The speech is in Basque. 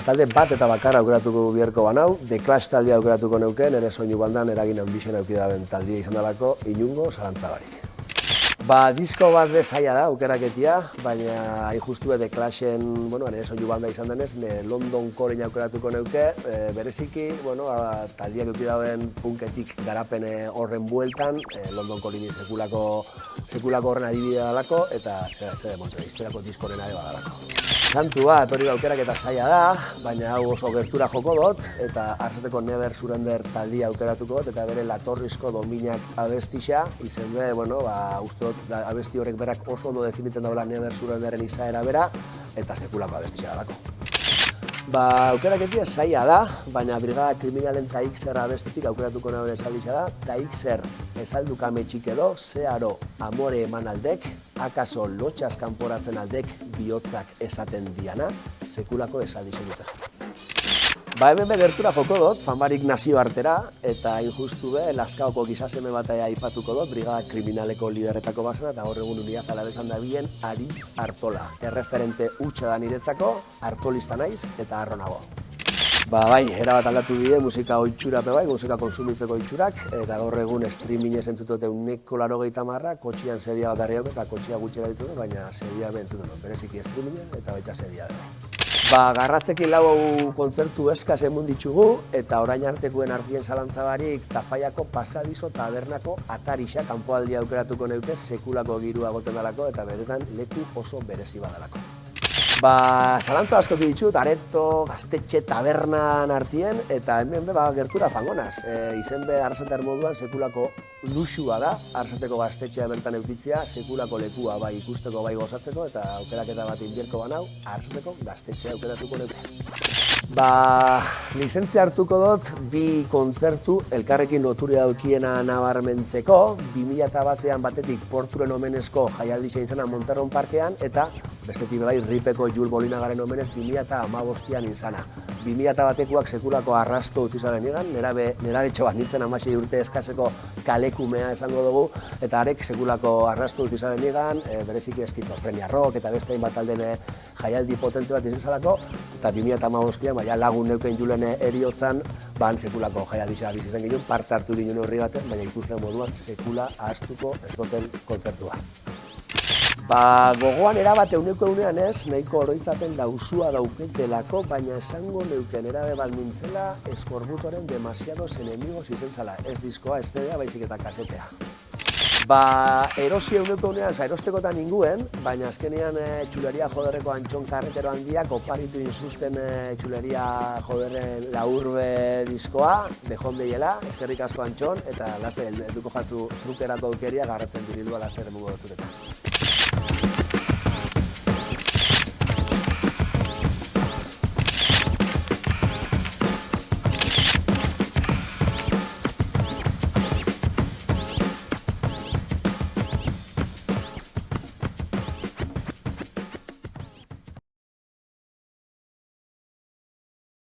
talde bat eta bakarra aukeratuko biherko banau, The Clash taldea aukeratuko neuken, ere soinu bandan eragin handixen aukidaben taldea izan dalako, inungo zalantzabarik. Disko bat zaila da, aukeraketia, baina injustu The Clashen, nire soinu banda izan denez, London Calling aukeratuko neuke, bereziki, taldeak aukidaben punketik garapen horren bueltan, London Calling sekulako horren adibidea dalako, eta zer demontre, historiako diskoren ere badalako. Kantu bat, hori aukeraketa zaila da, baina hau oso gertura joko dut, eta Arseteko Never Surrender taldea aukeratuko dut, eta bere latorrizko dominak abestixa, izen be, uste dut abesti horrek berak oso ondo definitzen daula Never Surrenderren izaera bera, eta sekulako abestixa dalako. Aukeraketia zaila da, baina Brigada Kriminalen Taixer abestitxik aukeratuko nagoen esaldixa da, Taixer esaldu kametxik edo, zeharo amore eman aldek, akaso lotxaz kanporatzen aldek bihotzak esaten diana, sekulako esaldixa ditzak. Hemen gertura joko dut, fanbarik nazio artera, eta injustu Lazkaoko gizaseme bat aipatuko dut, Brigada Kriminaleko liderretako basana, eta hor egun unia zalabezan da bien Aritz Artola. Erreferente hutsa da niretzako, artolista naiz eta harro nago. Erabat aldatu die musika oitxura musika konsumitzeko oitxurak, eta gaur egun streamingez entzutote uneko 80, kotxian sedia bakarri hau, eta kotxia gutxera ditzutu, baina sedia entzuten dut, bereziki streamingen eta baita sedia. Garratzekin lau kontzertu eskaz emun ditugu, eta orain artekoen artien zalantzabarik Tafaiako Pasadizo Tabernako atarixa kanpoaldia aukeratuko neuke sekulako girua goten dalako, eta beretan leku oso berezi badalako. Zalantza asko ditut, Areto, Gaztetxe, Tabernan artien, eta hemen gertura fangonaz. Izen be Arrasater moduan sekulako luxua da, Arrasateko Gaztetxea bertan eukitzea, sekulako lekua bai ikusteko bai gozatzeko, eta aukeraketa bat inbierko banau, Arrasateko Gaztetxea aukeratuko neuke. Lizentzia hartuko dut, bi kontzertu elkarrekin loturia daukiena nabarmentzeko, 2001an batetik Porturen omenezko jaialdixa izana Monterron Parkean, eta bestetik bai Ripeko Jul Molinagaren omenez 2015an izana. 2001ekoak sekulako arrasto utzi zaren egan, nerabetxo bat nintzen 16 urte eskaseko kalekumea esango dugu, eta arek sekulako arrasto utzi zaren egan, bereziki eskizofrenia rock eta beste hainbat alden jaialdi potente bat izan zalako, eta 2015an lagun neuken Julen eriotzan, sekulako jaialdixa bizi zen ginen, parte hartu ginen horri baten, baina ikusle moduan sekula ahaztuko ez duten kontzertua. Gogoan erabat euneko eunean ez, nahiko oroitzapen dauzua dauketelako, baina esango neuken erabe bat nintzela Eskorbutoren Demasiados Enemigos izen zala, ez diskoa, ez CD-a, baizik eta kasetea. Erosi euneko eunean, erostekotan ninguen, baina azkenean txuleria joderreko Antxon Karretero handiak oparitu inzuzten txuleria joderren laurbe diskoa, behon behiela, eskerrik asko Antxon, eta laste, eduko jatzu trukerako aukeria garratzen dirildua laste eremugo dutzuretan.